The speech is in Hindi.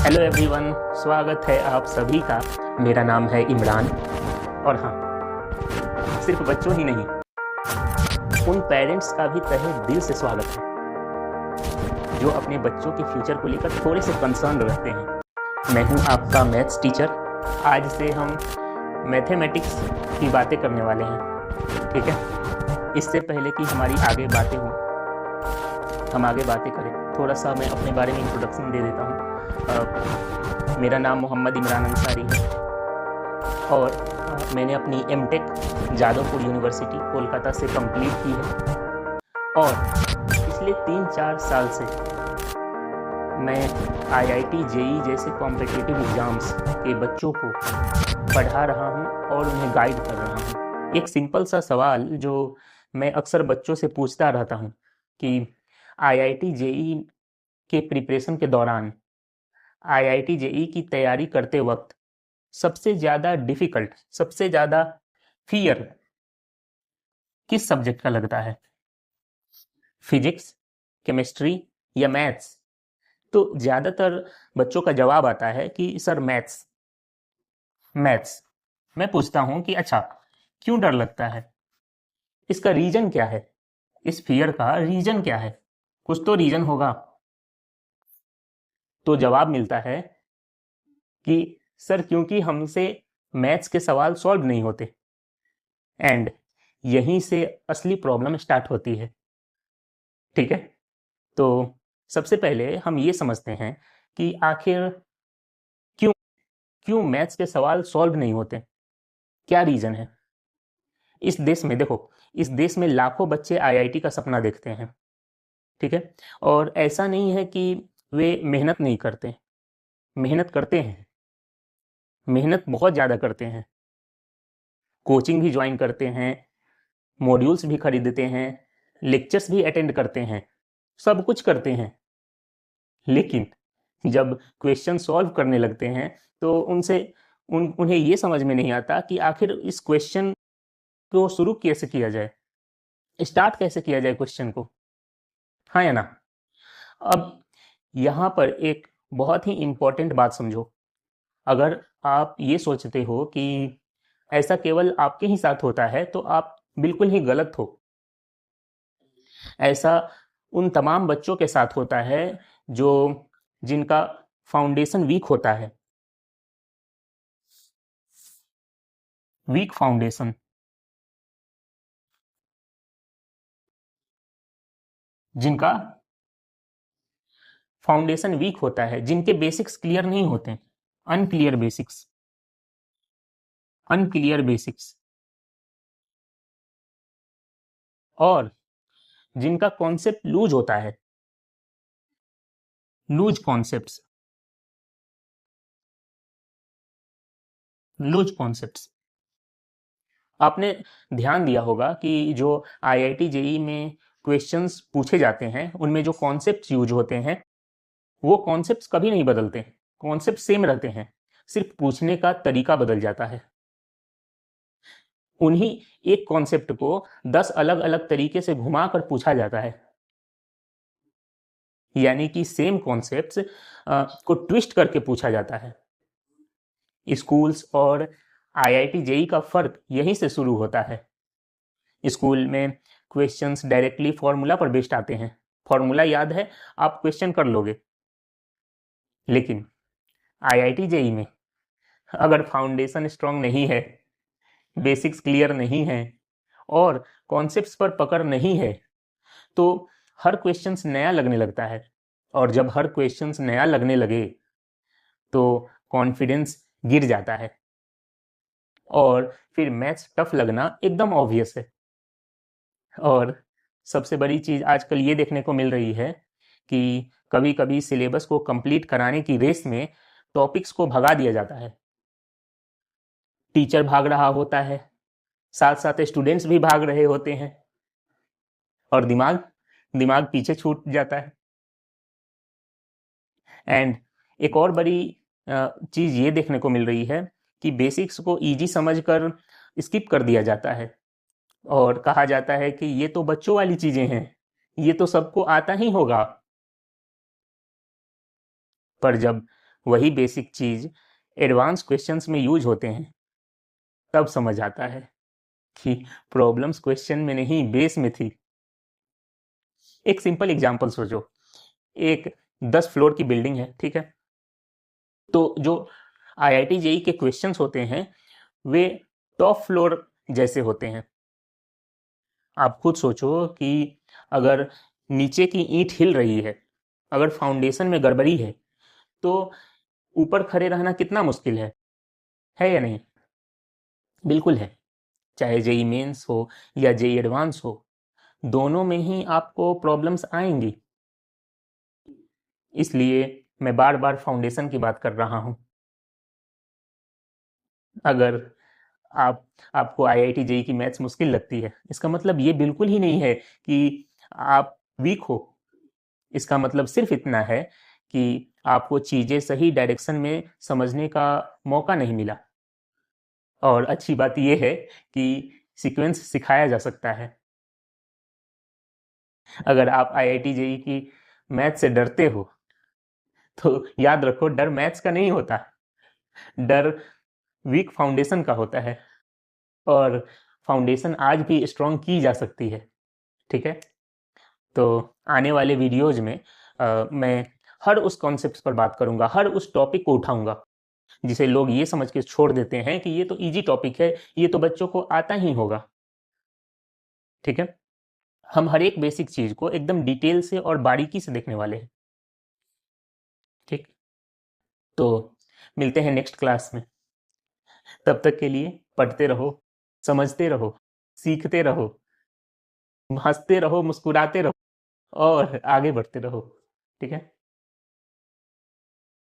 हेलो एवरीवन, स्वागत है आप सभी का। मेरा नाम है इमरान। और हाँ, सिर्फ बच्चों ही नहीं, उन पेरेंट्स का भी तहे दिल से स्वागत है जो अपने बच्चों के फ्यूचर को लेकर थोड़े से कंसर्न रहते हैं। मैं हूँ आपका मैथ्स टीचर। आज से हम मैथमेटिक्स की बातें करने वाले हैं, ठीक है। इससे पहले कि हमारी आगे बातें हों, हम आगे बातें करें, थोड़ा सा मैं अपने बारे में इंट्रोडक्शन दे देता हूँ। मेरा नाम मोहम्मद इमरान अंसारी है और मैंने अपनी एमटेक जादवपुर यूनिवर्सिटी कोलकाता से कंप्लीट की है। और पिछले 3-4 साल से मैं आईआईटी जेई जैसे कॉम्पिटिटिव एग्ज़ाम्स के बच्चों को पढ़ा रहा हूँ और उन्हें गाइड कर रहा हूँ। एक सिंपल सा सवाल जो मैं अक्सर बच्चों से पूछता रहता हूँ कि आईआईटी जेई के प्रिपरेशन के दौरान, आईआईटी जेई की तैयारी करते वक्त सबसे ज़्यादा डिफ़िकल्ट, सबसे ज़्यादा फियर किस सब्जेक्ट का लगता है? फिजिक्स, केमिस्ट्री या मैथ्स? तो ज़्यादातर बच्चों का जवाब आता है कि सर मैथ्स। मैथ्स। मैं पूछता हूँ कि अच्छा, क्यों डर लगता है? इसका रीज़न क्या है? इस फियर का रीज़न क्या है? कुछ तो रीज़न होगा। तो जवाब मिलता है कि सर क्योंकि हमसे मैथ्स के सवाल सॉल्व नहीं होते। एंड यहीं से असली प्रॉब्लम स्टार्ट होती है, ठीक है। तो सबसे पहले हम ये समझते हैं कि आखिर क्यों क्यों मैथ्स के सवाल सॉल्व नहीं होते, क्या रीज़न है। इस देश में देखो, इस देश में लाखों बच्चे आईआईटी का सपना देखते हैं, ठीक है। और ऐसा नहीं है कि वे मेहनत नहीं करते, मेहनत करते हैं, मेहनत बहुत ज़्यादा करते हैं। कोचिंग भी ज्वाइन करते हैं, मॉड्यूल्स भी खरीदते हैं, लेक्चर्स भी अटेंड करते हैं, सब कुछ करते हैं। लेकिन जब क्वेश्चन सॉल्व करने लगते हैं तो उन्हें ये समझ में नहीं आता कि आखिर इस क्वेश्चन को शुरू कैसे किया जाए, स्टार्ट कैसे किया जाए क्वेश्चन को, हाँ या ना। अब यहाँ पर एक बहुत ही इंपॉर्टेंट बात समझो। अगर आप ये सोचते हो कि ऐसा केवल आपके ही साथ होता है तो आप बिल्कुल ही गलत हो। ऐसा उन तमाम बच्चों के साथ होता है जो जिनका फाउंडेशन वीक होता है। वीक फाउंडेशन, जिनका फाउंडेशन वीक होता है, जिनके बेसिक्स क्लियर नहीं होते, अनक्लियर बेसिक्स, अनक्लियर बेसिक्स, और जिनका कॉन्सेप्ट लूज होता है, लूज कॉन्सेप्ट्स, लूज कॉन्सेप्ट्स। आपने ध्यान दिया होगा कि जो आईआईटी जेई में क्वेश्चंस पूछे जाते हैं उनमें जो कॉन्सेप्ट्स यूज होते हैं वो कॉन्सेप्ट्स कभी नहीं बदलते, कॉन्सेप्ट सेम रहते हैं, सिर्फ पूछने का तरीका बदल जाता है। उन्हीं एक कॉन्सेप्ट को 10 अलग अलग तरीके से घुमा कर पूछा जाता है, यानी कि सेम कॉन्सेप्ट्स को ट्विस्ट करके पूछा जाता है। स्कूल्स और आईआईटी जेई का फर्क यहीं से शुरू होता है। स्कूल में क्वेश्चंस डायरेक्टली फॉर्मूला पर बेस्ड आते हैं, फॉर्मूला याद है, आप क्वेश्चन कर लोगे। लेकिन आईआईटी जेई में अगर फाउंडेशन स्ट्रांग नहीं है, बेसिक्स क्लियर नहीं है और कॉन्सेप्ट्स पर पकड़ नहीं है तो हर क्वेश्चंस नया लगने लगता है। और जब हर क्वेश्चंस नया लगने लगे तो कॉन्फिडेंस गिर जाता है और फिर मैथ्स टफ लगना एकदम ऑब्वियस है। और सबसे बड़ी चीज़ आजकल ये देखने को मिल रही है कि कभी कभी सिलेबस को कंप्लीट कराने की रेस में टॉपिक्स को भगा दिया जाता है। टीचर भाग रहा होता है, साथ साथ स्टूडेंट्स भी भाग रहे होते हैं और दिमाग दिमाग पीछे छूट जाता है। एंड एक और बड़ी चीज़ ये देखने को मिल रही है कि बेसिक्स को इजी समझकर स्किप कर दिया जाता है और कहा जाता है कि ये तो बच्चों वाली चीज़ें हैं, ये तो सबको आता ही होगा। पर जब वही बेसिक चीज एडवांस क्वेश्चंस में यूज होते हैं, तब समझ आता है कि प्रॉब्लम्स क्वेश्चन में नहीं बेस में थी। एक सिंपल एग्जांपल सोचो, एक 10 फ्लोर की बिल्डिंग है, ठीक है। तो जो आईआईटी जेई के क्वेश्चंस होते हैं वे टॉप फ्लोर जैसे होते हैं। आप खुद सोचो कि अगर नीचे की ईंट हिल रही है, अगर फाउंडेशन में गड़बड़ी है, तो ऊपर खड़े रहना कितना मुश्किल है या नहीं? बिल्कुल है। चाहे जेई मेंस हो या जेई एडवांस हो, दोनों में ही आपको प्रॉब्लम्स आएंगी। इसलिए मैं बार बार फाउंडेशन की बात कर रहा हूं। अगर आपको आईआईटी जेई की मैथ्स मुश्किल लगती है, इसका मतलब ये बिल्कुल ही नहीं है कि आप वीक हो। इसका मतलब सिर्फ इतना है कि आपको चीजें सही डायरेक्शन में समझने का मौका नहीं मिला। और अच्छी बात यह है कि सीक्वेंस सिखाया जा सकता है। अगर आप आईआईटी जेई की मैथ से डरते हो, तो याद रखो, डर मैथ्स का नहीं होता, डर वीक फाउंडेशन का होता है। और फाउंडेशन आज भी स्ट्रॉन्ग की जा सकती है, ठीक है। तो आने वाले वीडियोज में मैं हर उस कॉन्सेप्ट पर बात करूंगा, हर उस टॉपिक को उठाऊंगा जिसे लोग ये समझ के छोड़ देते हैं कि ये तो इजी टॉपिक है, ये तो बच्चों को आता ही होगा, ठीक है। हम हर एक बेसिक चीज को एकदम डिटेल से और बारीकी से देखने वाले हैं, ठीक। तो मिलते हैं नेक्स्ट क्लास में। तब तक के लिए पढ़ते रहो, समझते रहो, सीखते रहो, हंसते रहो, मुस्कुराते रहो और आगे बढ़ते रहो, ठीक है।